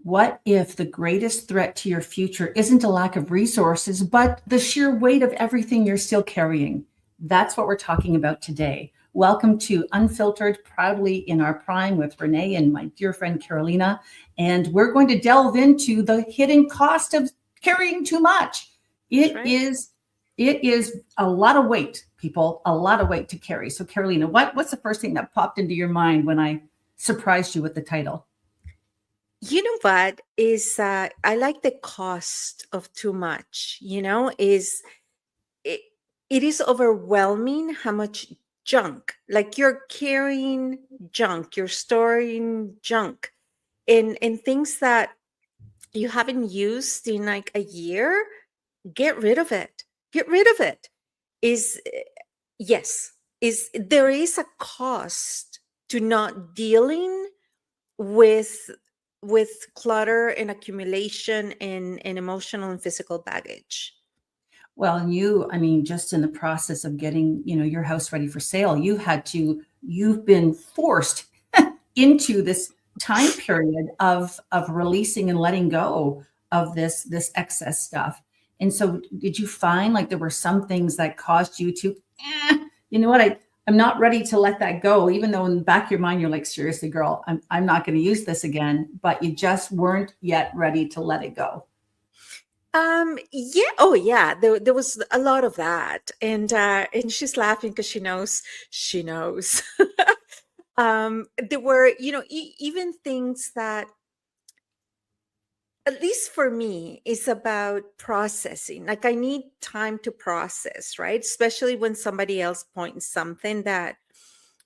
What if the greatest threat to your future isn't a lack of resources, but the sheer weight of everything you're still carrying? That's what we're talking about today. Welcome to Unfiltered, proudly in our prime with Renee and my dear friend Carolina. And we're going to delve into the hidden cost of carrying too much. It is a lot of weight, people, a lot of weight to carry. So Carolina, what's the first thing that popped into your mind when I surprised you with the title? You know what is I like the cost of too much, is it, it is overwhelming how much junk, like you're carrying junk, you're storing junk and things that you haven't used in like a year. Get rid of it. Get rid of it. Is yes, is there is a cost to not dealing with clutter and accumulation and emotional and physical baggage. Well, and just in the process of getting, your house ready for sale, you've been forced into this time period of releasing and letting go of this excess stuff. And so did you find like there were some things that caused you to, you know what, I'm not ready to let that go, even though in the back of your mind, you're like, seriously, girl, I'm not going to use this again, but you just weren't yet ready to let it go. Yeah. Oh, yeah. There was a lot of that, and she's laughing because she knows. There were, even things that, at least for me, is about processing. Like I need time to process, right? Especially when somebody else points something that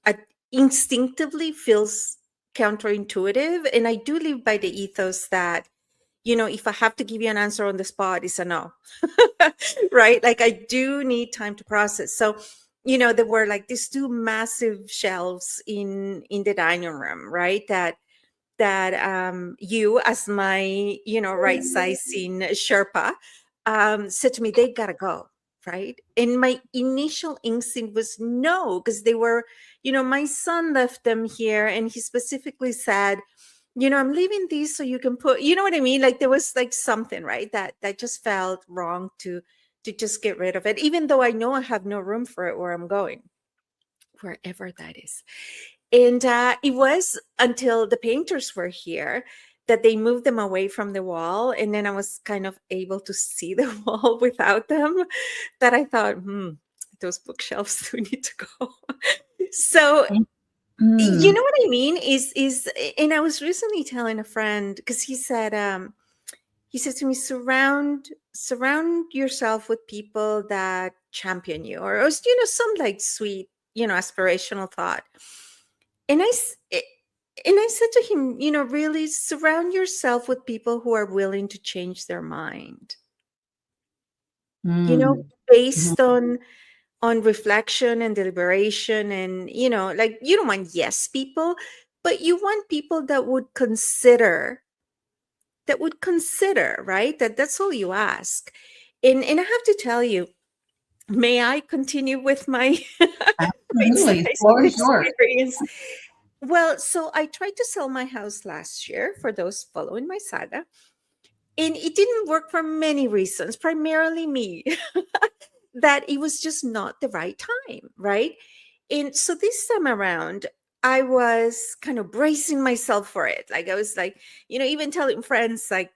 I instinctively feels counterintuitive, and I do live by the ethos that if I have to give you an answer on the spot, it's a no. Right? Like I do need time to process. So, there were like these two massive shelves in the dining room, right? That you, as my, right-sizing Sherpa, said to me, they gotta go. Right. And my initial instinct was no, because they were, my son left them here and he specifically said, I'm leaving these so you can put, you know what I mean? Like there was like something, right, that just felt wrong to just get rid of it, even though I know I have no room for it where I'm going, wherever that is. And it was until the painters were here that they moved them away from the wall. And then I was kind of able to see the wall without them, that I thought, those bookshelves do need to go. So you Mm. know what I mean? Is and I was recently telling a friend, because he said to me, surround yourself with people that champion you, or some like sweet, aspirational thought. And I said to him, really surround yourself with people who are willing to change their mind. Mm. Based on reflection and deliberation, and like you don't want yes people, but you want people that would consider, right, that's all you ask. And I have to tell you, may I continue with my right Absolutely. Floor sizing is yours. experience? Well, so I tried to sell my house last year, for those following my saga, and it didn't work for many reasons, primarily me. That it was just not the right time, right? And so this time around, I was kind of bracing myself for it. Like I was like, even telling friends, like,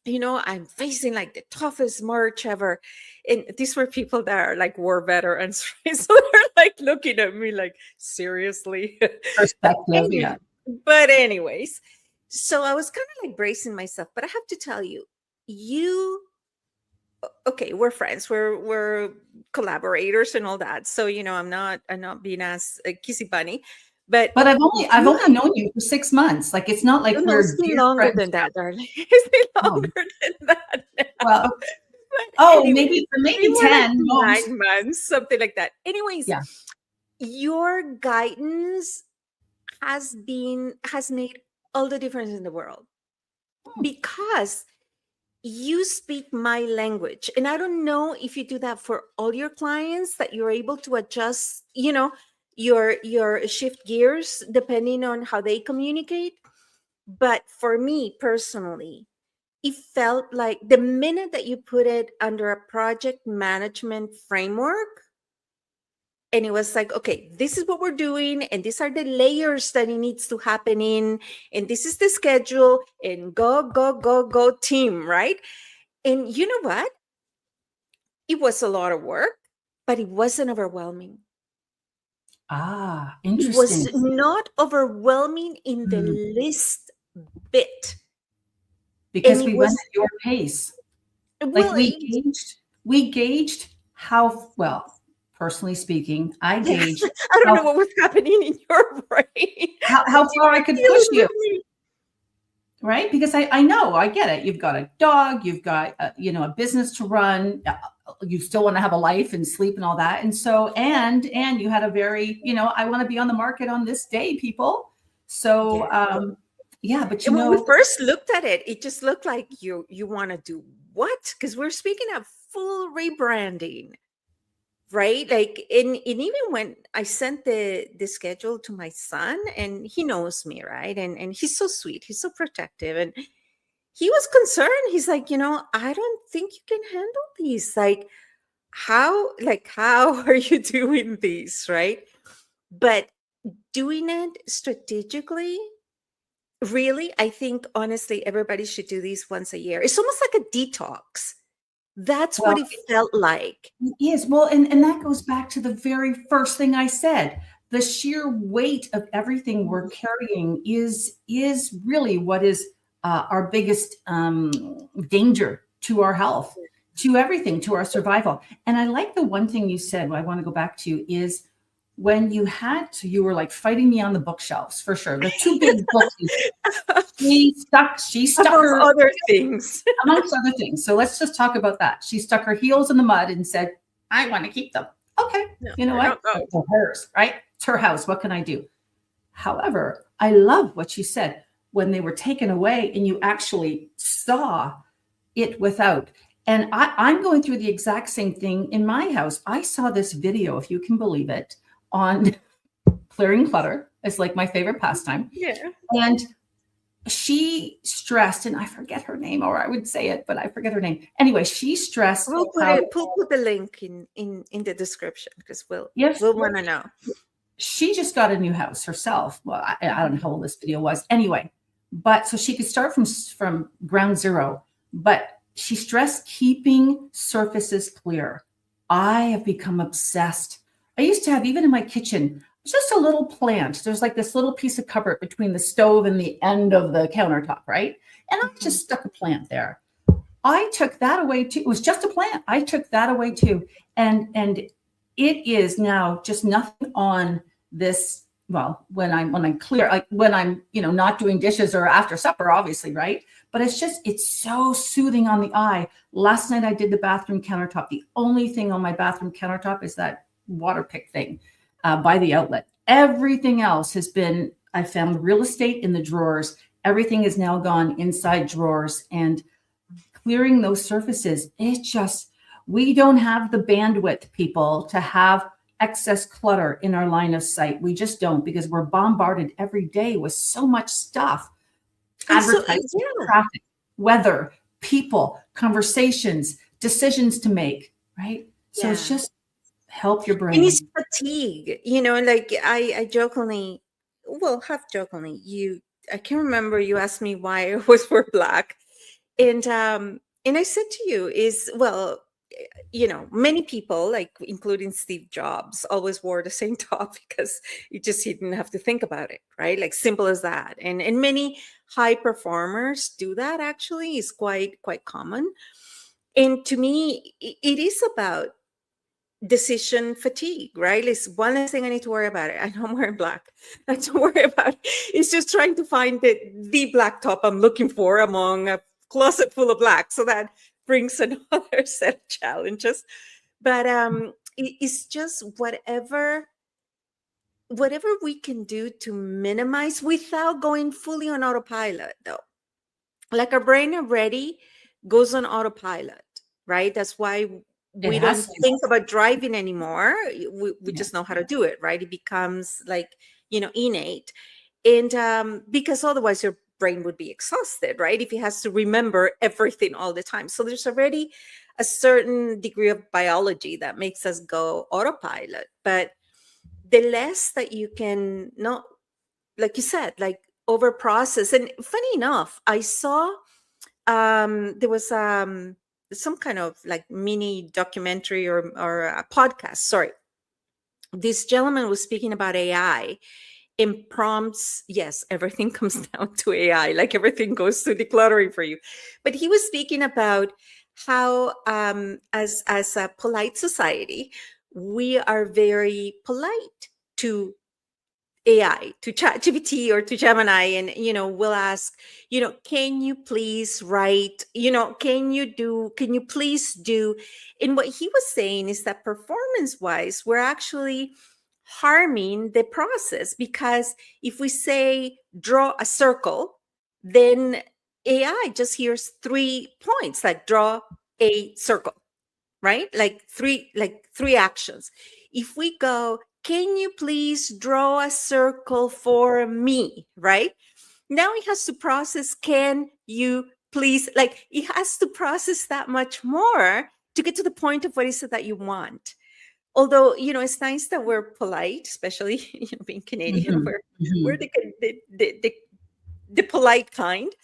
I'm facing like the toughest March ever. And these were people that are like war veterans, right? So they're like looking at me like, seriously. Perspective. Anyway, Yeah. but anyways, so I was kind of like bracing myself, but I have to tell you, you okay, we're friends, we're collaborators and all that, so I'm not being as a kissy bunny, but But I've you only have known you for 6 months. Like it's not like no, it's we're been dear longer friends than now. that, darling. It's been Oh, longer than that now. well, But oh, anyways, maybe more like 10 most. 9 months, something like that. Anyways, Yeah. your guidance has made all the difference in the world, because you speak my language, and I don't know if you do that for all your clients, that you're able to adjust your shift gears depending on how they communicate. But for me personally, it felt like the minute that you put it under a project management framework, and it was like, okay, this is what we're doing, and these are the layers that it needs to happen in, and this is the schedule, and go, go, go, go team, right? And you know what? It was a lot of work, but it wasn't overwhelming. Ah, It was interesting. not overwhelming in the Mm, least bit. And because it we went was, at your pace. Like well, we gauged how well, personally speaking, I yeah, gauged I don't know how what was happening in your brain. But how you far I were could push dealing you, with me. right? Because I know, I get it. You've got a dog, you've got a business to run. You still want to have a life and sleep and all that. And so and you had a very, I want to be on the market on this day, people. Yeah. So yeah, but And when we first looked at it, it just looked like you want to do what? Because we're speaking of full rebranding, right? Like, and even when I sent the schedule to my son, and he knows me, right? And he's so sweet, he's so protective, and he was concerned. He's like, I don't think you can handle these. Like how are you doing these, right? But doing it strategically, really, I think honestly, everybody should do these once a year. It's almost like a detox. That's what well, it felt like. it is. Well, and that goes back to the very first thing I said. The sheer weight of everything we're carrying is really what is our biggest danger to our health, to everything, to our survival. And I like the one thing you said, what I want to go back to is when you were like fighting me on the bookshelves for sure. The two big books. She stuck Among her other things. amongst other things. So let's just talk about that. She stuck her heels in the mud and said, I want to keep them. Okay. No, You know I what? don't know. They're hers, right? It's her house. What can I do? However, I love what you said when they were taken away and you actually saw it without. And I'm going through the exact same thing in my house. I saw this video, if you can believe it, on clearing clutter. It's like my favorite pastime. Yeah. And she stressed, and I forget her name, or I would say it, but I forget her name. Anyway, she stressed We'll put how, it. We'll put the link in the description because yes, we'll want to know. she just got a new house herself. Well, I don't know how old this video was. Anyway, but so she could start from ground zero. But she stressed keeping surfaces clear. I have become obsessed. I used to have, even in my kitchen, just a little plant. There's like this little piece of cupboard between the stove and the end of the countertop, right? And I just stuck a plant there. I took that away too. It was just a plant. I took that away too. And it is now just nothing on this. Well, when I'm clear, like when I'm, not doing dishes or after supper, obviously, right? But it's so soothing on the eye. Last night I did the bathroom countertop. The only thing on my bathroom countertop is that water pick thing by the outlet. Everything else has been, I found real estate in the drawers. Everything is now gone inside drawers, and clearing those surfaces, we don't have the bandwidth, people, to have excess clutter in our line of sight. We just don't, because we're bombarded every day with so much stuff. And so, Advertising, yeah. traffic, weather, people, conversations, decisions to make, right? So it's Yeah. just help your And it's brain. fatigue, like I jokingly, well, half jokingly, I can't remember, you asked me why I was wear black. And I said to you is, well, many people, like including Steve Jobs, always wore the same top because he didn't have to think about it, right? Like simple as that. And many high performers do that. Actually, is quite common. And to me, it is about decision fatigue, right? It's one less thing I need to worry about. It. I know I'm wearing black. I have to worry about it. It's just trying to find the black top I'm looking for among a closet full of black. So that brings another set of challenges. But it's just whatever we can do to minimize without going fully on autopilot, though. Like our brain already goes on autopilot, right? That's why It we don't has to. think about driving anymore. We Yeah. just know how to do it, right? It becomes like, innate. And because otherwise your brain would be exhausted, right? If he has to remember everything all the time. So there's already a certain degree of biology that makes us go autopilot. But the less that you can, not like you said, like over process. And funny enough, I saw there was some kind of like mini documentary or a podcast. Sorry, this gentleman was speaking about AI in prompts. Yes, everything comes down to AI, like everything goes to decluttering for you. But he was speaking about how as a polite society, we are very polite to AI, to ChatGPT or to Gemini, and we'll ask, can you please write, can you please do? And what he was saying is that performance-wise, we're actually harming the process, because if we say draw a circle, then AI just hears 3 points, like draw a circle, right? Like three actions. If we go, can you please draw a circle for me, right? Now it has to process, can you please, like it has to process that much more to get to the point of what is it that you want. Although, it's nice that we're polite, especially, being Canadian, Mhm. we're Mhm. the polite kind.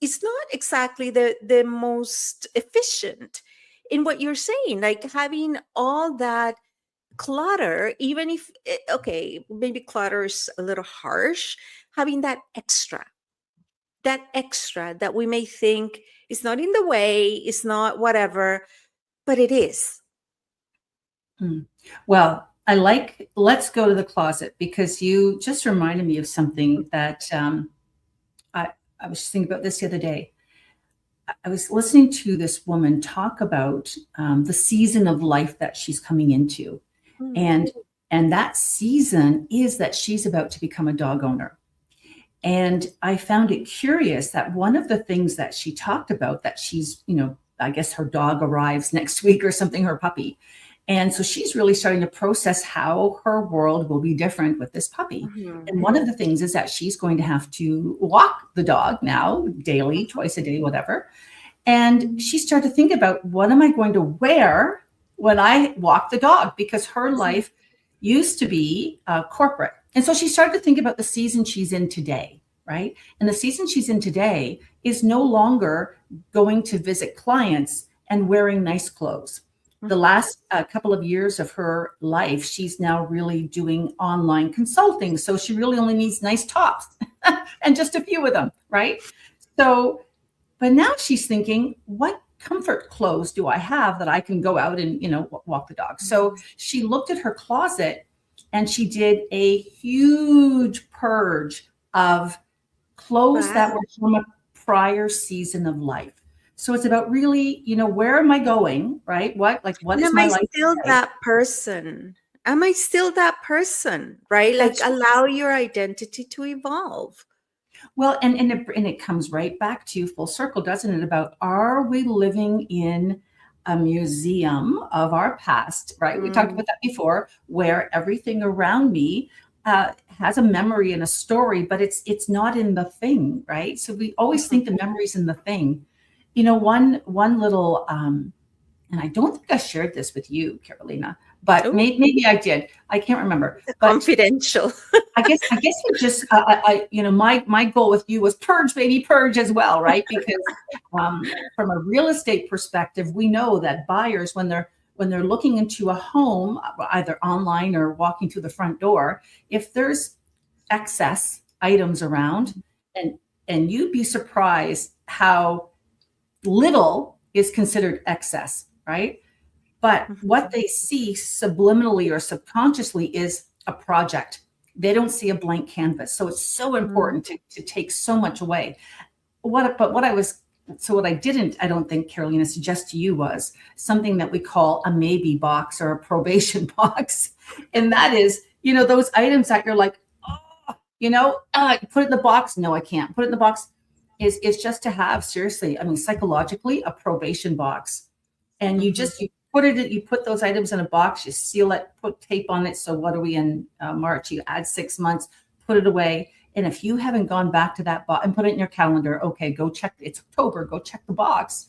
It's not exactly the most efficient in what you're saying, like having all that clutter, even if, okay, maybe clutter is a little harsh, having that extra that we may think is not in the way, it's not whatever, but it is. Mm. Well, let's go to the closet, because you just reminded me of something that I, I was just thinking about this the other day. I was listening to this woman talk about the season of life that she's coming into. Mm. And that season is that she's about to become a dog owner. And I found it curious that one of the things that she talked about, that she's, I guess her dog arrives next week or something, her puppy. And so she's really starting to process how her world will be different with this puppy. Mhm. And one of the things is that she's going to have to walk the dog now daily, twice a day, whatever. And she started to think about, what am I going to wear when I walk the dog? Because her life used to be corporate. And so she started to think about the season she's in today, right? And the season she's in today is no longer going to visit clients and wearing nice clothes. The last couple of years of her life, she's now really doing online consulting. So she really only needs nice tops and just a few of them, right? So, but now she's thinking, what comfort clothes do I have that I can go out and, walk the dog? So she looked at her closet and she did a huge purge of clothes that Wow. were from a prior season of life. So it's about really, where am I going, right? What And is am my I life still today? that person? Am I still that person? Right? Like That's allow your identity to evolve. Well, and it comes right back to full circle, doesn't it? About, are we living in a museum of our past, right? We talked Mm, about that before, where everything around me has a memory and a story, but it's not in the thing, right? So we always mhm. think the memory's in the thing. One little and I don't think I shared this with you, Carolina, but Oh, maybe I did. I can't remember. But confidential. I guess it just my goal with you was purge, baby, purge as well, right? Because from a real estate perspective, we know that buyers, when they're looking into a home, either online or walking through the front door, if there's excess items around, and you'd be surprised how little is considered excess, right? But what Mhm, they see subliminally or subconsciously is a project. They don't see a blank canvas. So it's so mhm. important to take so much away. What I didn't, I don't think, Carolina, suggest to you was something that we call a maybe box or a probation box. And that is, those items that you're like, oh, put it in the box. No, I can't. Put it in the box is just to have, seriously, I mean, psychologically, a probation box. And Mhm. you put those items in a box, you seal it, put tape on it. So what are we in March? You add 6 months, put it away. And if you haven't gone back to that box and put it in your calendar, okay, go check. It's October. Go check the box.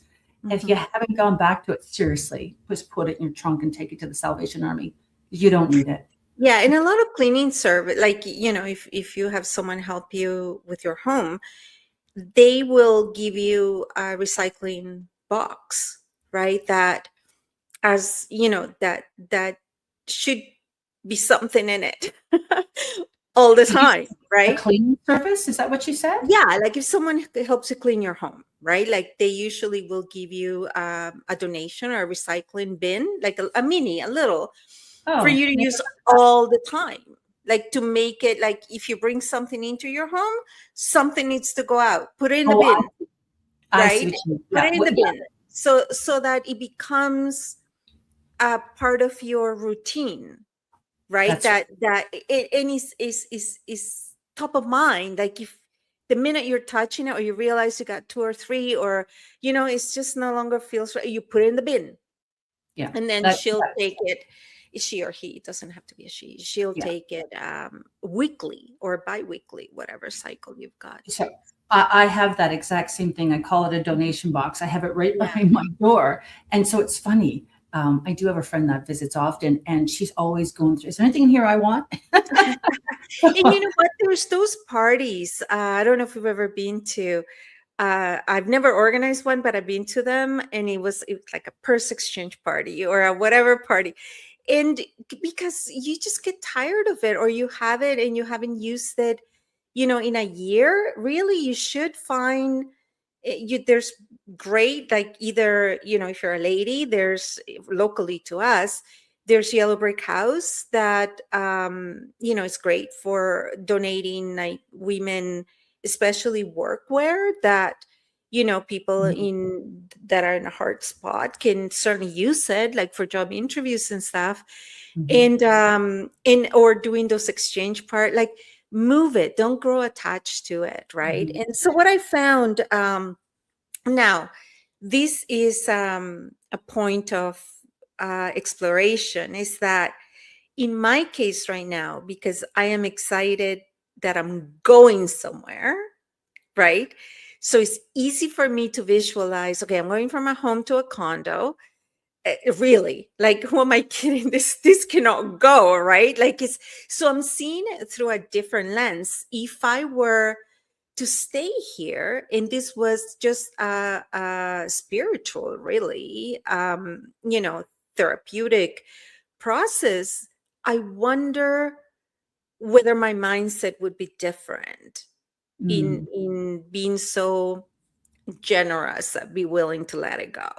If you haven't gone back to it, seriously, just put it in your trunk and take it to the Salvation Army. You don't need it. Yeah, and a lot of cleaning service, like, if you have someone help you with your home, they will give you a recycling box, right? That, as that should be something in it all the time, A right? cleaning service? Is that what you said? Yeah, like if someone helps you clean your home, right? Like they usually will give you a donation or a recycling bin, like a mini, a little, for Oh, you to use all the time. Like to make it like if you bring something into your home, something needs to go out. Put it in the oh, bin, I see right? what you mean. Put Yeah. it in the bin. So that it becomes a part of your routine, right? That's That it and is top of mind. Like if the minute you're touching it or you realize you got two or three, or it's just no longer feels right, you put it in the bin. yeah. And then she'll take it, she or he, it doesn't have to be a she'll take it weekly or bi-weekly, whatever cycle you've got. So I have that exact same thing. I call it a donation box. I have it right behind my door. And so it's funny. I do have a friend that visits often, and she's always going through, is there anything in here I want? And you know what? There's those parties. I don't know if you've ever been to. I've never organized one, but I've been to them, and it was like a purse exchange party or a whatever party. And because you just get tired of it, or you have it and you haven't used it, in a year, really, you should find there's great, like either, if you're a lady, there's locally to us, there's Yellow Brick House that, it's great for donating like women, especially workwear that, people in that are in a hard spot can certainly use it, like for job interviews and stuff. And or doing those exchange part, like move it, don't grow attached to it, right? And so what I found, now this is a point of exploration, is that in my case right now, because I am excited that I'm going somewhere, right? So it's easy for me to visualize, okay, I'm going from a home to a condo. Really, like, who am I kidding? This cannot go, right? Like, so I'm seeing it through a different lens. If I were to stay here and this was just a spiritual, really, therapeutic process, I wonder whether my mindset would be different in being so generous, be willing to let it go.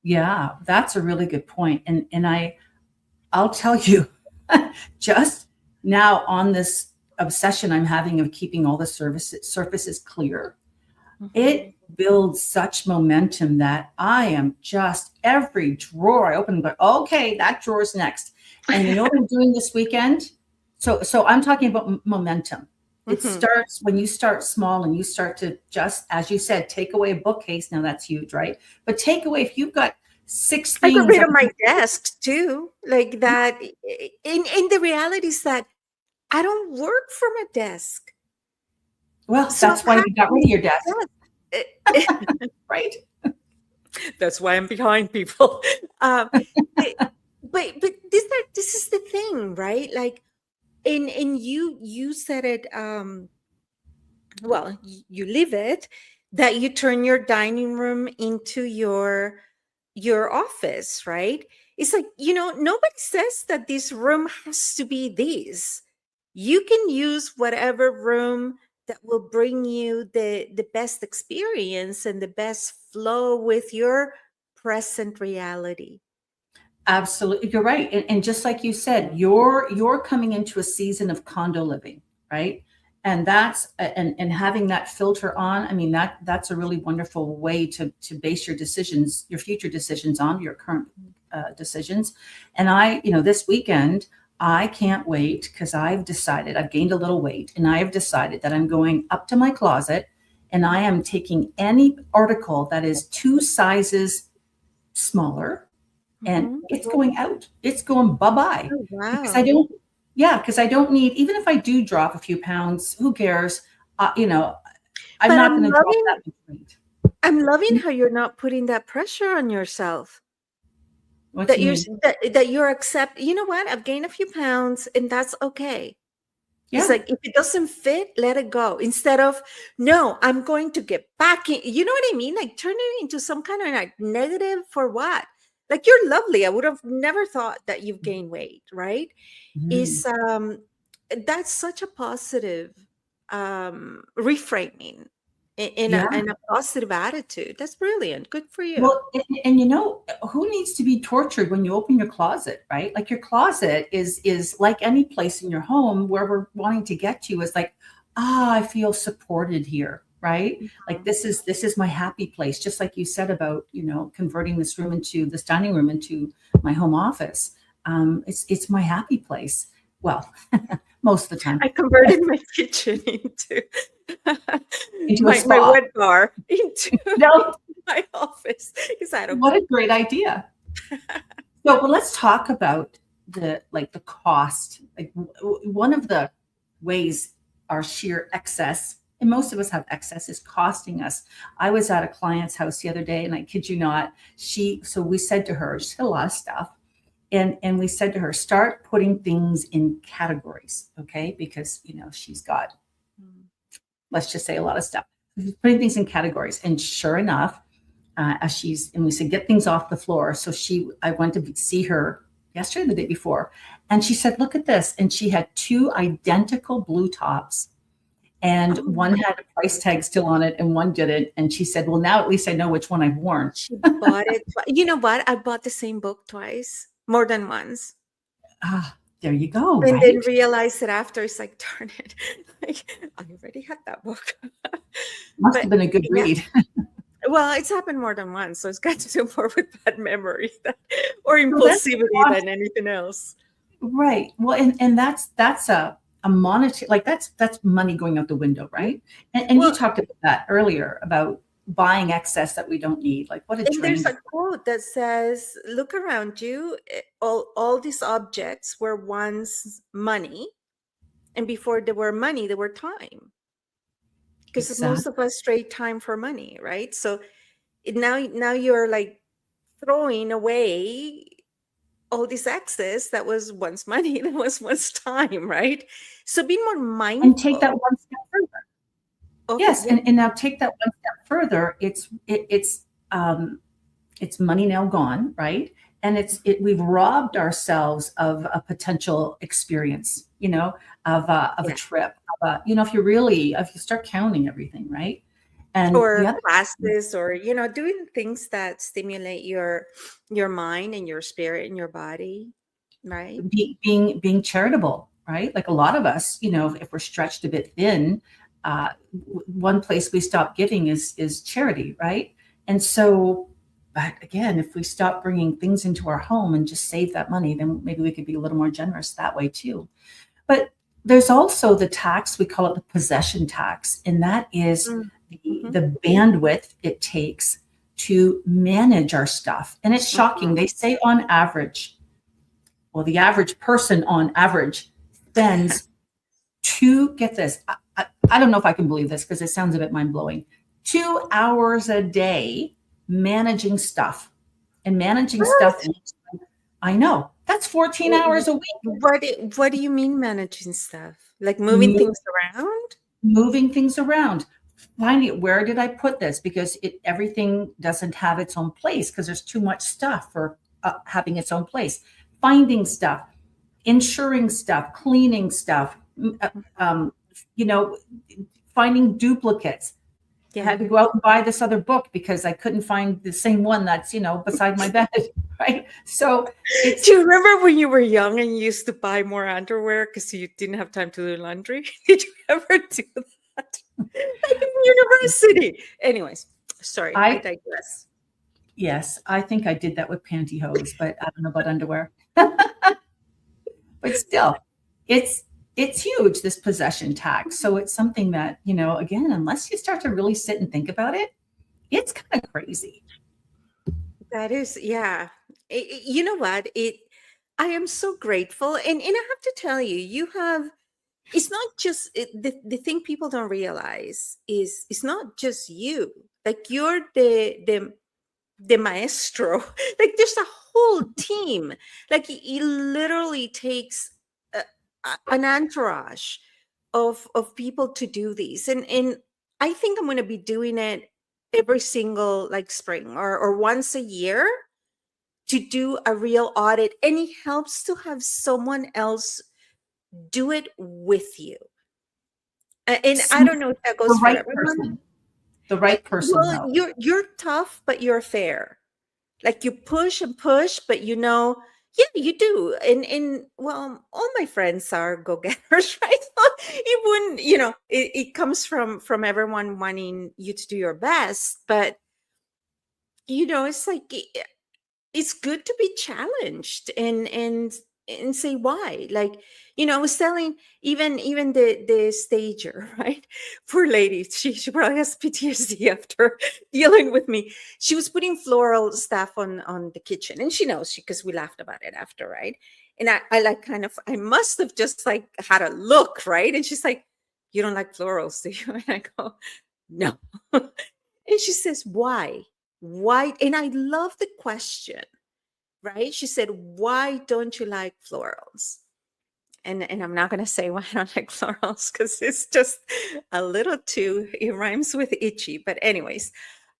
Yeah, that's a really good point. And I'll tell you, just now on this obsession I'm having of keeping all the surfaces clear, it builds such momentum that I am just, every drawer I open, but okay, that drawer's next. And you know what I'm doing this weekend? So I'm talking about momentum. It starts when you start small and you start to, just as you said, take away a bookcase. Now that's huge, right? But take away, if you've got 6 I things. got rid of my desk too, like that. In the reality is that I don't work from a desk. Well, So that's why you got rid of your desk, right? That's why I'm behind people. But this is the thing, right? Like, and you said it. Well, you live it, that you turn your dining room into your office, right? It's like, nobody says that this room has to be this. You can use whatever room that will bring you the best experience and the best flow with your present reality. Absolutely, you're right. And just like you said, you're coming into a season of condo living, right? And that's and having that filter on. I mean, that's a really wonderful way to base your decisions, your future decisions on your current decisions. And this weekend, I can't wait, because I've gained a little weight, and I have decided that I'm going up to my closet and I am taking any article that is 2 sizes smaller, and it's going out. It's going bye-bye. Oh, wow. Because I don't need, even if I do drop a few pounds, who cares? you know, I'm But not going to drop that much weight. I'm loving how you're not putting that pressure on yourself. What do That you mean? that you're accept. You know what? I've gained a few pounds, and that's okay. It's Yeah. like if it doesn't fit, let it go. Instead of no, I'm going to get back in. You know what I mean? Like turn it into some kind of like negative for what? Like you're lovely. I would have never thought that you've gained weight, right? Mhm. Is that's such a positive reframing Yeah. in a positive attitude. That's brilliant. Good for you. Well, and you know, who needs to be tortured when you open your closet, right? Like your closet is like any place in your home where we're wanting to get to is like, I feel supported here, right? Like Mhm. this is my happy place. Just like you said about, converting this dining room into my home office. It's my happy place. Well, most of the time. I converted my kitchen into Into a my spa. wet bar into No, my office because I don't what a cook. great idea. So, well, let's talk about the cost. Like one of the ways our sheer excess, and most of us have excess, is costing us. I was at a client's house the other day, and I kid you not, so we said to her, she's got a lot of stuff, and we said to her, start putting things in categories, okay? Because she's got, Mm. let's just say, a lot of stuff. Putting things in categories, and sure enough, and we said, get things off the floor. So I went to see her yesterday, the day before, and she said, look at this. And she had two identical blue tops, and Oh, one had a price tag still on it and one didn't. And she said, well, now at least I know which one I've worn. she bought it. You know what? I bought the same book twice, more than once. Ah, there you go, And then right? realized it after. It's like, darn it. Like, I already had that book. Must But have been a good yeah, read. well, it's happened more than once. So it's got to do more with bad memory or So that's impulsivity than anything else. right. Well, and that's a monetary, like that's money going out the window, right? And you Well, talked about that earlier about buying excess that we don't need. Like what a and there's drain. a quote that says, look around you. All these objects were once money. And before they were money, they were time. Because most Exactly. of us trade time for money, right? So now you're like throwing away all this excess that was once money, that was once time, right? So be more And take that mindful one step further. of Yes, yeah, and now take that one step further. It's money now gone, right? And we've robbed ourselves of a potential experience, of a yeah. trip, if you start counting everything, right? And the Or other classes, or doing things that stimulate your mind and your spirit and your body, right? being charitable, right? Like a lot of us, if we're stretched a bit thin, one place we stop giving is charity, right? And so, but again, if we stop bringing things into our home and just save that money, then maybe we could be a little more generous that way too. But there's also the tax, we call it the possession tax, and that is Mm-hmm. the bandwidth it takes to manage our stuff. And it's shocking. They say on average, well, the average person on average spends get this, I don't know if I can believe this because it sounds a bit mind blowing, 2 hours a day managing stuff and managing stuff. What? I know that's 14 hours a week. What do you mean managing stuff? Like moving Mo- things around? Moving things around, finding where did I put this, because everything doesn't have its own place because there's too much stuff for having its own place. Finding stuff, insuring stuff, cleaning stuff, um, you know, finding duplicates. I Yeah. had to go out and buy this other book because I couldn't find the same one that's, beside my bed, right? So Do it's you remember when you were young and you used to buy more underwear because you didn't have time to do laundry? Did you ever do that? Like in university. Anyways, sorry, I I digress. yes, I think I did that with pantyhose, but I don't know about underwear. But still, it's it's huge, this possession tax. So it's something that, again, unless you start to really sit and think about it, it's kind of crazy. That is, yeah. You know what? I am so grateful. And I have to tell you, you have it's not just the thing people don't realize is it's not just you. Like you're the maestro. Like there's a whole team. Like it literally takes an entourage of people to do these. And I think I'm going to be doing it every single like spring or once a year to do a real audit. And it helps to have someone else do it with you. And I don't know if that The goes for right everyone. person. The right person, Well, though. you're tough, but you're fair. Like you push and push, but yeah, you do. And well, all my friends are go-getters, right? So it wouldn't, it comes from everyone wanting you to do your best, but it's like it's good to be challenged and say why. Like I was telling even the stager, right? Poor lady, she probably has PTSD after dealing with me. She was putting floral stuff on the kitchen, and she knows, because we laughed about it after, right? And I like kind of, I must have just like had a look, right? And she's like, you don't like florals, do you? And I go, no. And she says, why? And I love the question, right? She said, why don't you like florals? And I'm not going to say why I don't like florals, because it's just a little too, it rhymes with itchy. But anyways,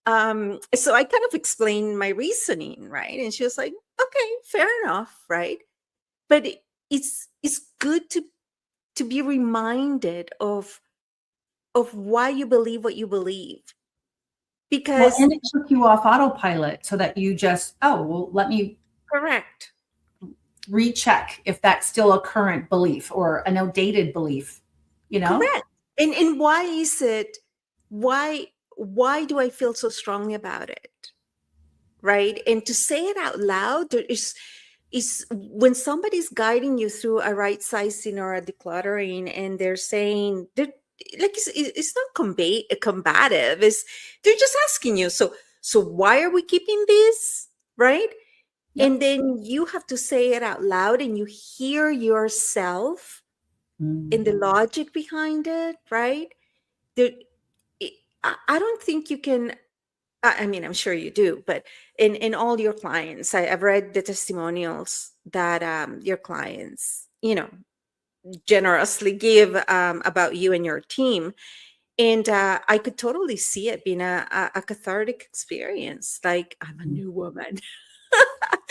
so I kind of explained my reasoning, right? And she was like, okay, fair enough, right? But it's good to be reminded of why you believe what you believe. Well, Because and it took you off autopilot so that you just, oh, well, let me correct. recheck if that's still a current belief or an outdated belief, you know? Correct. And why is it, why do I feel so strongly about it? Right. And to say it out loud, there is when somebody's guiding you through a right sizing or a decluttering, and they're saying that, like, it's not combative, is they're just asking you, so why are we keeping this, right? Yep. And then you have to say it out loud, and you hear yourself in the logic behind it, right? There, I don't think you can. I mean, I'm sure you do, but in all your clients, I've read the testimonials that your clients, generously give about you and your team, and I could totally see it being a cathartic experience. Like, I'm a new woman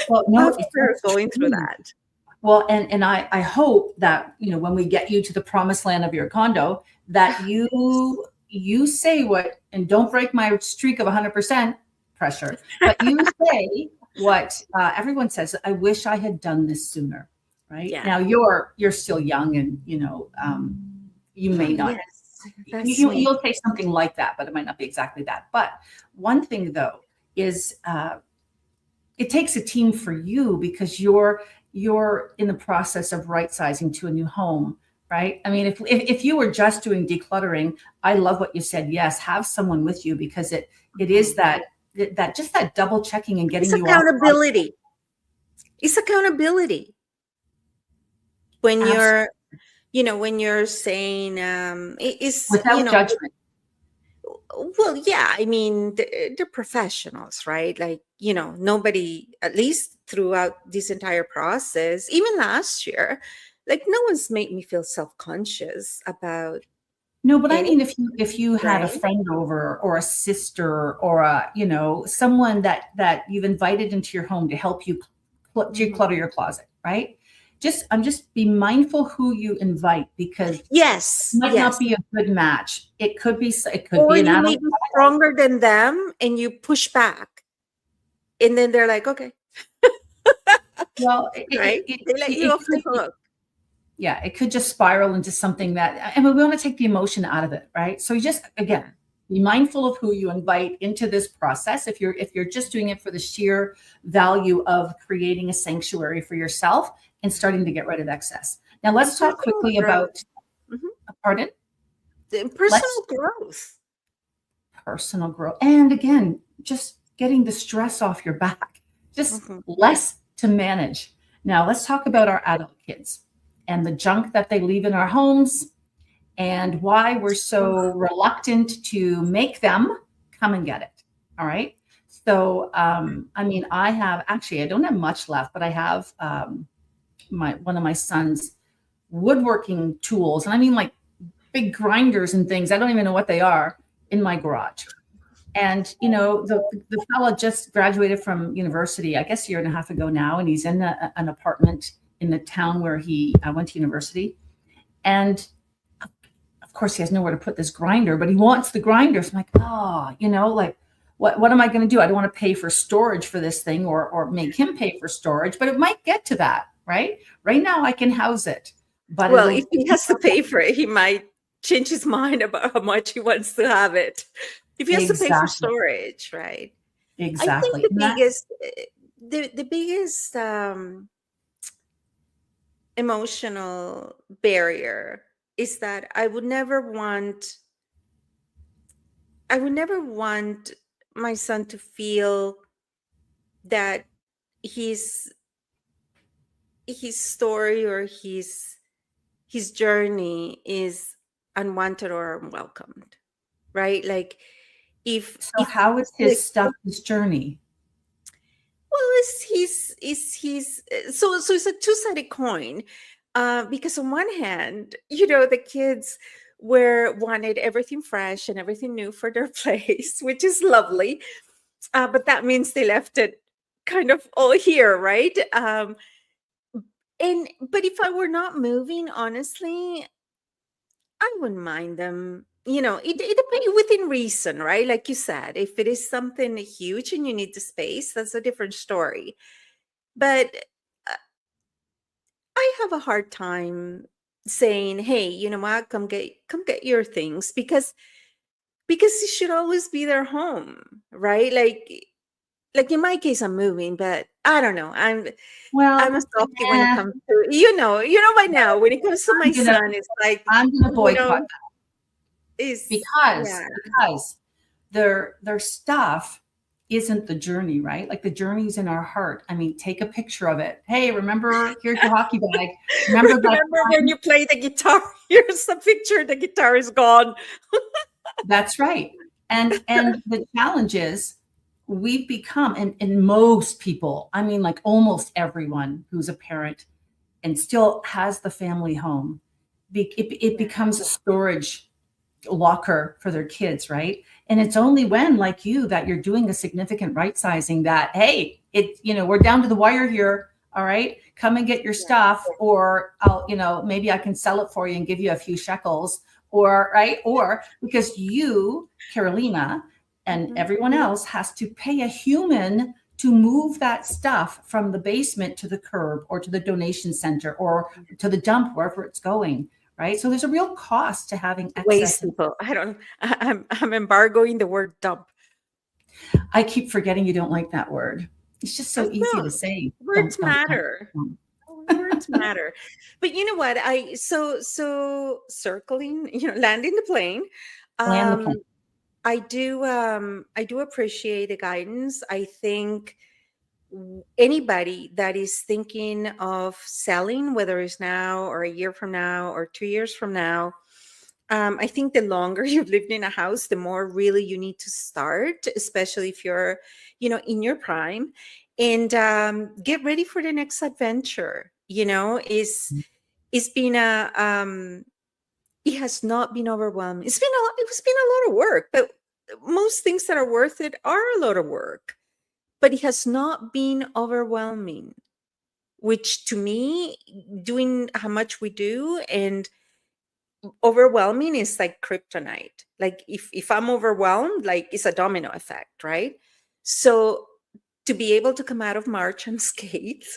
Well, no, after it's going through true. that. Well, and I hope that, when we get you to the promised land of your condo, that you say what, and don't break my streak of 100% pressure, but you say what everyone says. I wish I had done this sooner. Right Yeah. now, you're still young, and you may not. Yes, that's me. You'll say something like that, but it might not be exactly that. But one thing, though, is it takes a team for you, because you're in the process of right sizing to a new home, right? I mean, if you were just doing decluttering, I love what you said. Yes, have someone with you, because it is that just that double checking and It's getting you off. accountability. It's accountability when Absolutely, you're saying without judgment. well, yeah, I mean, they're professionals, right? Like, nobody, at least throughout this entire process, even last year, like, no one's made me feel self-conscious about No, but I anything, mean, if you had a right? friend over, or a sister, or a someone that you've invited into your home to help you Mhm. declutter your closet, right? I'm just be mindful who you invite, because it Yes, might not yes. be a good match. It could be Or an you may adult. be stronger than them and you push back. And then they're like, okay, Well, right? They let you it off the could be, hook. yeah, it could just spiral into something that, and we want to take the emotion out of it, right? So you just, again, Yeah. be mindful of who you invite into this process. If you're just doing it for the sheer value of creating a sanctuary for yourself and starting to get rid of excess. Now And let's talk personal quickly growth. about, Mhm. pardon, The let's personal growth. personal growth. And again, just getting the stress off your back, just Mhm. less to manage. Now let's talk about our adult kids. and the junk that they leave in our homes and why we're so reluctant to make them come and get it. All right. So, I mean, I don't have much left, but I have one of my son's woodworking tools. And I mean, like big grinders and things. I don't even know what they are in my garage. And, the fellow just graduated from university, I guess a year and a half ago now, and he's in an apartment in the town where he went to university. And of course, he has nowhere to put this grinder, but he wants the grinder. So I'm like, what am I going to do? I don't want to pay for storage for this thing or make him pay for storage, but it might get to that, right? Right now I can house it, but well, if he has to pay for it, he might change his mind about how much he wants to have it. If he has to pay for storage, right? Exactly. I think the biggest emotional barrier is that I would never want my son to feel that his story or his journey is unwanted or unwelcomed, right? Like how is his stuff, his journey? Well, so it's a two-sided coin, because on one hand, the kids wanted everything fresh and everything new for their place, which is lovely, but that means they left it kind of all here, right? But if I were not moving, honestly, I wouldn't mind them. It depends within reason, right? Like you said, if it is something huge and you need the space, that's a different story. But uh, I have a hard time saying, "Hey, you know what? Come get your things," because it should always be their home, right? Like in my case, I'm moving, but I don't know. I'm a softie when it comes to by now when it comes to my son, it's like I'm gonna boycott that because their stuff isn't the journey, right? Like the journey's in our heart. I mean, take a picture of it. Hey, remember, here's your hockey bag. Remember when you play the guitar? Here's a picture. The guitar is gone. That's right. And the challenge is we've become, and most people, I mean, like almost everyone who's a parent and still has the family home, it becomes a storage locker for their kids, right? And it's only when, like you, that you're doing a significant right sizing that, hey, we're down to the wire here. All right, come and get your stuff, or I'll, maybe I can sell it for you and give you a few shekels, or because you, Carolina, and everyone else has to pay a human to move that stuff from the basement to the curb or to the donation center or to the dump, wherever it's going. Right. So there's a real cost to having excess. Waste people. I'm embargoing the word dump. I keep forgetting you don't like that word. It's just so easy to say. Words matter. Words matter. But you know what? So circling, landing the plane. Land the plane. I do appreciate the guidance. I think anybody that is thinking of selling, whether it's now or a year from now or 2 years from now, I think the longer you've lived in a house, the more really you need to start, especially if you're, in your prime, and get ready for the next adventure. It's been it has not been overwhelming. It's been a lot of work, but most things that are worth it are a lot of work. But it has not been overwhelming, which to me, doing how much we do and overwhelming is like kryptonite. Like if I'm overwhelmed, like it's a domino effect, right? So to be able to come out of March unscathed,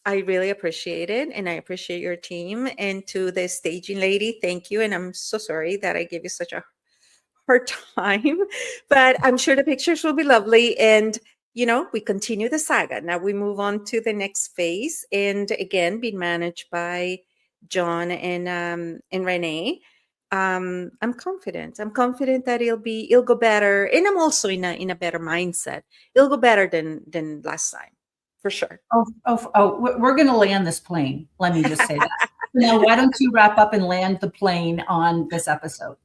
I really appreciate it, and I appreciate your team. And to the staging lady, thank you. And I'm so sorry that I gave you such a hard time, but I'm sure the pictures will be lovely. And we continue the saga. Now we move on to the next phase, and again, being managed by John and Renee. I'm confident. I'm confident that it'll go better, and I'm also in a better mindset. It'll go better than last time, for sure. We're going to land this plane. Let me just say that. Now, why don't you wrap up and land the plane on this episode?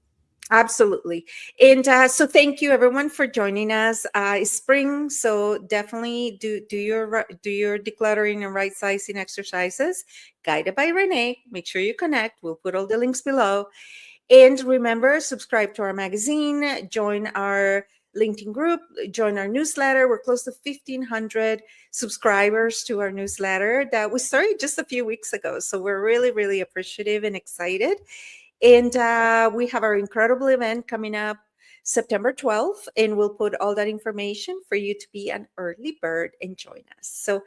Absolutely. And so thank you everyone for joining us. It's spring, so definitely do your decluttering and right sizing exercises guided by Renee. Make sure you connect. We'll put all the links below. And remember, subscribe to our magazine, join our LinkedIn group, join our newsletter. We're close to 1,500 subscribers to our newsletter that we started just a few weeks ago. So we're really, really appreciative and excited. And we have our incredible event coming up September 12th, and we'll put all that information for you to be an early bird and join us. So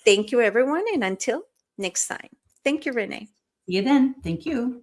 thank you, everyone. And until next time, thank you, Renee. See you then. Thank you.